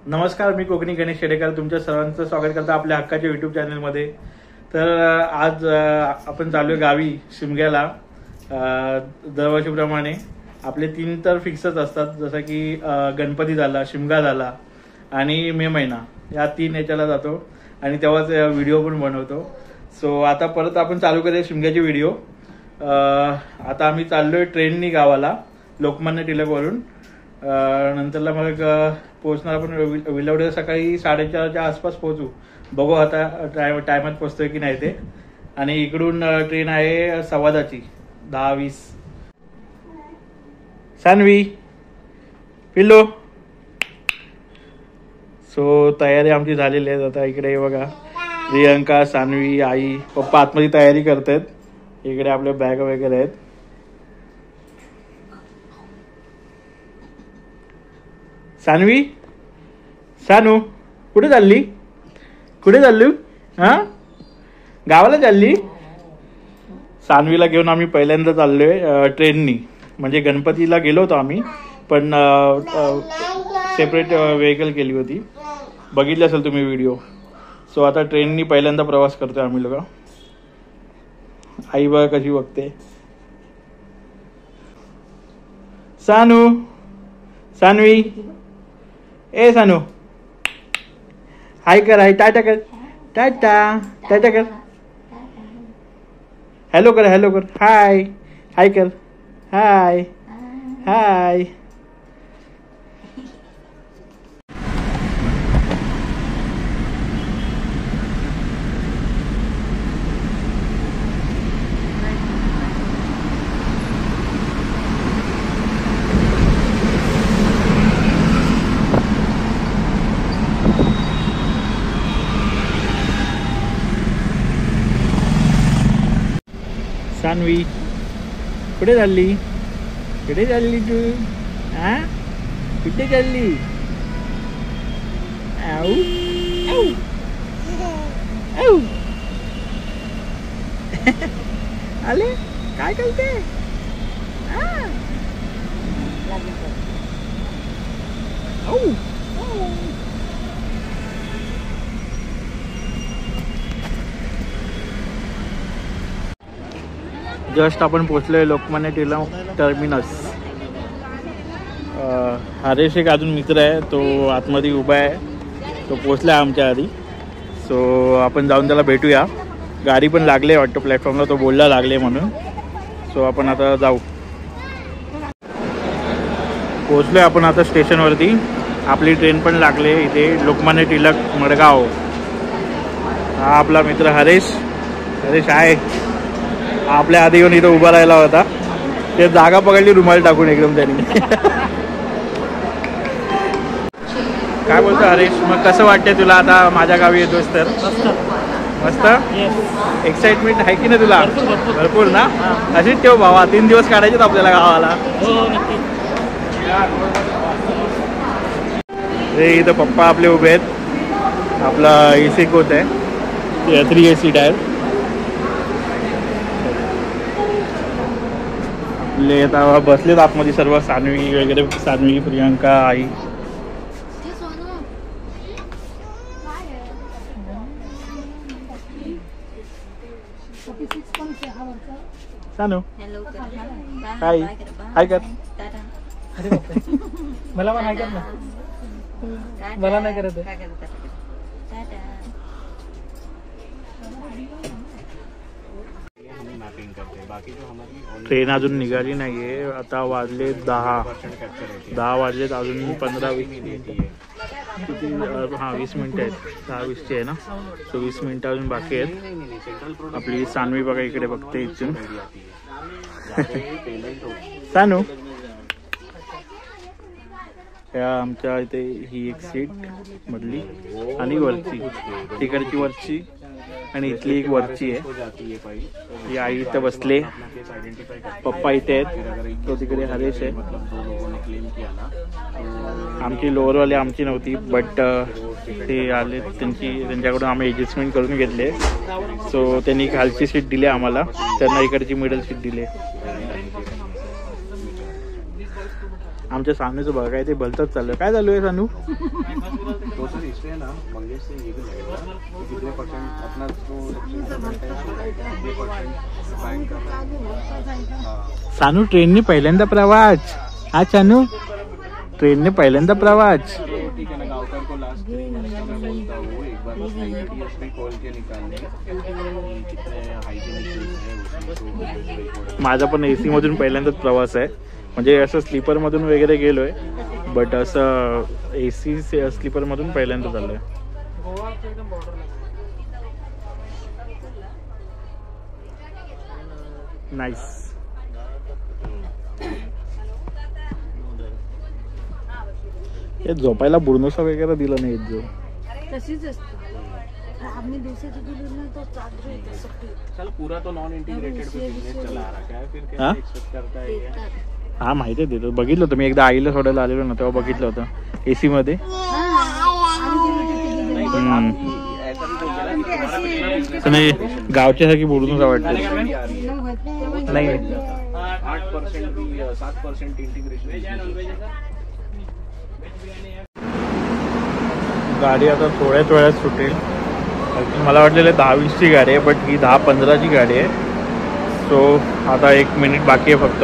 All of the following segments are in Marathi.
नमस्कार, मी कोकणी गणेश शेडेकर तुमच्या सर्वांचं स्वागत करतो आपल्या हक्काच्या युट्यूब चॅनलमध्ये। तर आज आपण चालू आहे गावी शिमग्याला। दरवर्षीप्रमाणे आपले 3 तर फिक्सच असतात, जसं की गणपती झाला, शिमगा झाला आणि मे महिना, या 3 याच्याला जातो आणि तेव्हाच व्हिडिओ पण बनवतो। सो आता परत आपण चालू करूया शिमग्याचे व्हिडिओ। आता आम्ही चाललोय ट्रेननी गावाला लोकमान्य टिळकवरून। नंतरला मग पोहोचणार आपण विलवडे सकाळी 4:30च्या आसपास पोहोचू। बघू आता टायमात पोहोचतोय की नाही ते। आणि इकडून ट्रेन आहे 10:15ची 10:20। सानवी पिल्लो। सो तयारी आमची झालेली आहे। आता इकडे बघा प्रियंका, सानवी, आई, पप्पा आतमध्ये तयारी करतायत। इकडे आपले बॅग वगैरे आहेत। सानवी, सानू कुठे चालली? कुठे चालली? हा, गावाला चालली? सानवीला घेऊन आम्ही पहिल्यांदा चाललोय ट्रेननी। म्हणजे गणपतीला गेलो होतो आम्ही, पण सेपरेट व्हेकल केली होती, बघितली असेल तुम्ही व्हिडिओ। सो आता ट्रेननी पहिल्यांदा प्रवास करतोय आम्ही लोक। आई बघा कशी बघते। सानू, सानवी, ए सानू हाय कर, हाय टाटा कर, टाटा टाटा कर, हॅलो कर, हॅलो कर, हाय हाय कर, हाय हाय। सानवी कुठे चालली? कुठे चालली तू? हा, कुठे चालली? आऊ आऊ आऊ आले काय करते? आऊ जस्ट आपण पोहोचलोय लोकमान्य टिळक टर्मिनस। हरेश एक अजून मित्र आहे, तो आतमध्ये उभा आहे, तो पोहोचला आमच्या आधी। सो आपण जाऊन त्याला भेटूया। गाडी पण लागली वाटतं प्लॅटफॉर्मला, तो बोलला लागले म्हणून। सो आपण आता जाऊ। पोहोचलोय आपण आता स्टेशनवरती। आपली ट्रेन पण लागली इथे लोकमान्य टिळक मडगाव। हा आपला मित्र हरेश। हरेश आहे, आपल्या आधी येऊन इथं उभा राहिला होता। ते जागा पकडली रुमाल टाकून एकदम त्यांनी। काय बोलतो हरेश, मग कसं वाटतंय तुला आता माझ्या गावी येतोस तर? मस्त एक्साइटमेंट आहे की नाही तुला? भरपूर ना? अशीच ठेव भावा, 3 दिवस काढायचेत आपल्याला गावाला। हे इथं पप्पा आपले उभे आहेत। आपला AC कोच आहे, 3 AC टायर। आपले आता बसलेत आतमध्ये सर्व, सानवी वगैरे, सानवी, प्रियंका, आई। सानू हाय हाय कर। मला पण हाय कर ना, मला नाही करत आहे। ट्रेन अजून निघाली नाहीये। आता वाजले 10 वाजलेत, अजून 15-20 मिनिट। हा 20 मिनिटं आहेत, 6:20ची आहे ना। सो 20 मिनिटं अजून बाकी आहेत। आपली सानवी बघा इकडे बघते इथून। सानू, आमच्या इथे ही एक सीट मधली आणि वरची, तिकडची वरची आणि इथली एक वरची आहे। ही आई इथं बसले, पप्पा इथे आहेत, तो तिकडे हरेश आहे। आमची लोअरवाली आमची नव्हती, बट ते आले, त्यांच्याकडून आम्ही ॲडजस्टमेंट करून घेतले। सो त्यांनी खालची सीट दिली आम्हाला, त्यांना इकडची मिडल सीट दिली। आमच्या सानूचं बघा काय ते भलतच चाललं. काय चालू आहे सानू? तो सर इसमें ना मंगेश से ये भी लगेगा कि कितने परसेंट अपना बैंक का। सानू ट्रेनने पहिल्यांदा प्रवास. हा सानू ट्रेनने पहिल्यांदा प्रवास. ठीक है ना, गाँवकर को लास्ट मैं बोलता हूँ एक बार ITDS में कॉल के निकालने कितने हाइजीनिक है उसमें। माझा पण AC मधून पहिल्यांदाच प्रवास आहे. म्हणजे असं स्लीपर मधून वगैरे गेलोय, बट असं AC स्लीपर मधून पहिल्यांदा झालंय. नाईस. हे झोपायला बुरनोसा वगैरे दिला नाही जो. तशीच असते. आम्ही दिवसाची दिली ना तो चादर येते सगळी. चल पूरा तो नॉन इंटीग्रेटेड बिजनेस चला रहा है, फिर हाँ? कैसे एक्सपेक्ट करता है ये? हा माहिती आहे ते बघितलं होतं मी एकदा आईला सोडायला आलेलो ना तेव्हा बघितलं होतं AC मध्ये. ऐसा भी बोल रहा है कि तुम्हारा बिजनेस नाही गावच्या सारखी बुरनोसा वाटते. नाही 8% भी 7% इंटीग्रेशन। गाडी आता थोड्याच वेळात सुटेल. मला वाटलेलं 10-20ची गाडी आहे, बट ही 10-15ची गाडी आहे. सो आता 1 मिनिट बाकी आहे फक्त.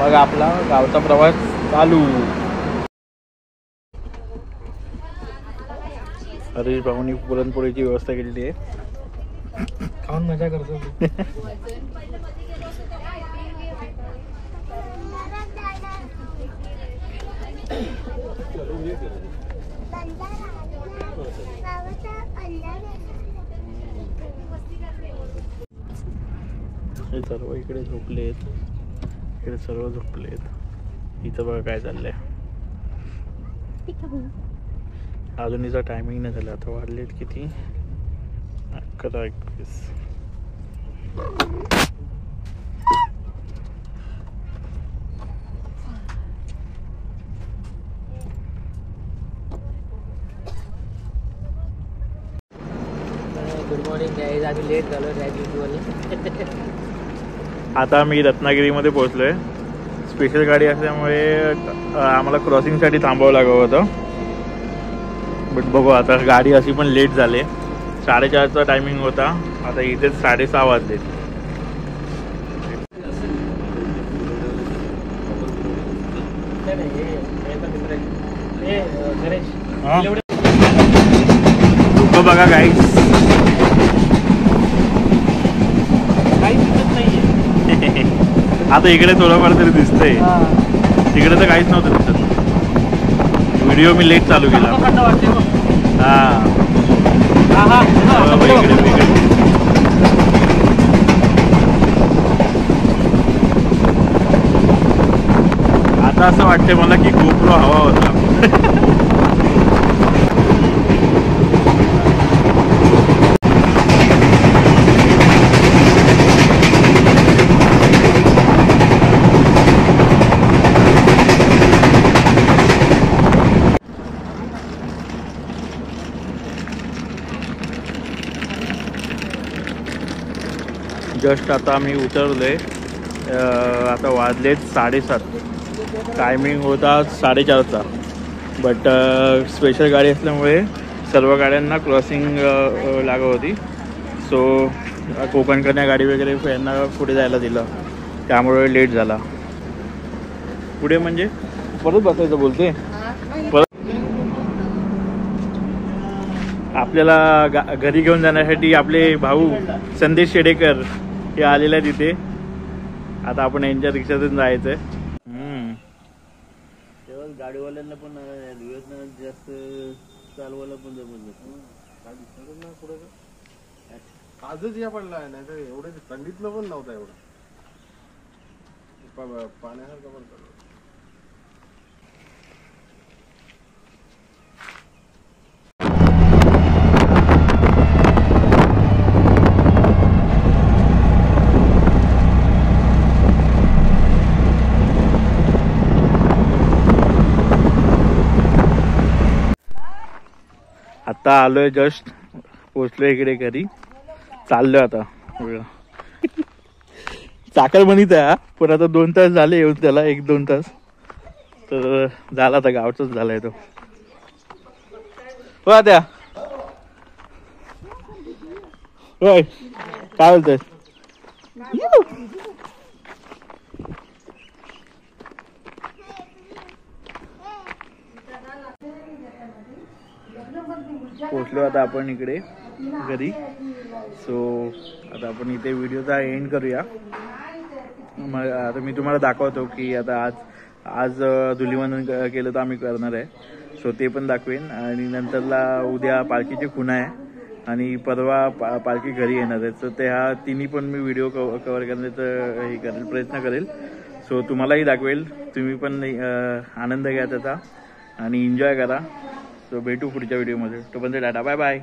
मग आपला गावचा प्रवास चालू. हरीश भाऊनी पुरणपोळीची व्यवस्था केलेली आहे. खाऊन मजा करतो. हे सर्व इकडे झोपलेत. इकडे सर्व झोपलेत. इथं बघा काय चाललंय. अजून हिचा टायमिंग नाही झाला. आता वाढलेत किती? 11:21. Good morning guys. आम्ही लेट झालो ॲज युजुअली. आता मी रत्नागिरीमध्ये पोहोचलोय. स्पेशल गाडी असल्यामुळे आम्हाला क्रॉसिंगसाठी थांबावं लागलं होतं. बट बघू आता गाडी अशी पण लेट झाली. 4:30चा टायमिंग होता. आता इथेच 6:30 वाजलेत. धुकं बघा गाईस. आता इकडे थोडंफार तरी दिसतंय. तिकडे तर काहीच नव्हतं दिसत. व्हिडिओ मी लेट चालू केला. आता असं वाटतंय मला की गोप्रो हवा होता. जस्ट आता मी उतरलोय. आता वाजलेत 7:30. टायमिंग होता 4:30चा. बट स्पेशल गाडी असल्यामुळे सर्व गाड्यांना क्रॉसिंग लागत होती. सो कोकणकन्या गाडी वगैरे यांना पुढे जायला दिलं, त्यामुळे लेट झाला. पुढे म्हणजे परत बसायचं बोलते. परत आपल्याला घरी घेऊन जाण्यासाठी आपले भाऊ संदेश शेडेकर हे आलेले आहेत तिथे. आता आपण यांच्या रिक्षातून जायचंय. गाडीवाल्यांना पण जास्त चालवायला पण जमत आजच या पडला आहे. नाही तर एवढे थंडीतलं पण नव्हता एवढा. पाण्यासारखं पण आता आलोय. जस्ट पोचलोय इकडे घरी. चाललोय आता. चाकरमणीत आहे हा, पण आता 2 तास झाले येऊन त्याला, 1-2 तास. तर झाला आता गावचाच झालाय तो. हो त्या होय काय बोलतोय? पोचलो आता आपण इकडे घरी. सो आता आपण इथे व्हिडिओचा एंड करूया. मग आता मी तुम्हाला दाखवतो की आता आज धुलीवंदन केलं तर आम्ही करणार आहे. सो ते पण दाखवेन. आणि नंतरला उद्या पालखीची खुणा आहे आणि परवा पालखी घरी येणार आहे. तर त्या तिन्ही पण मी व्हिडिओ कव्हर करण्याचा हे करेल, प्रयत्न करेल. सो तुम्हालाही दाखवेल. तुम्ही पण आनंद घ्या त्याचा आणि एन्जॉय करा. सो भेटू पुढच्या व्हिडिओमध्ये. तोपर्यंत टाटा, बाय बाय.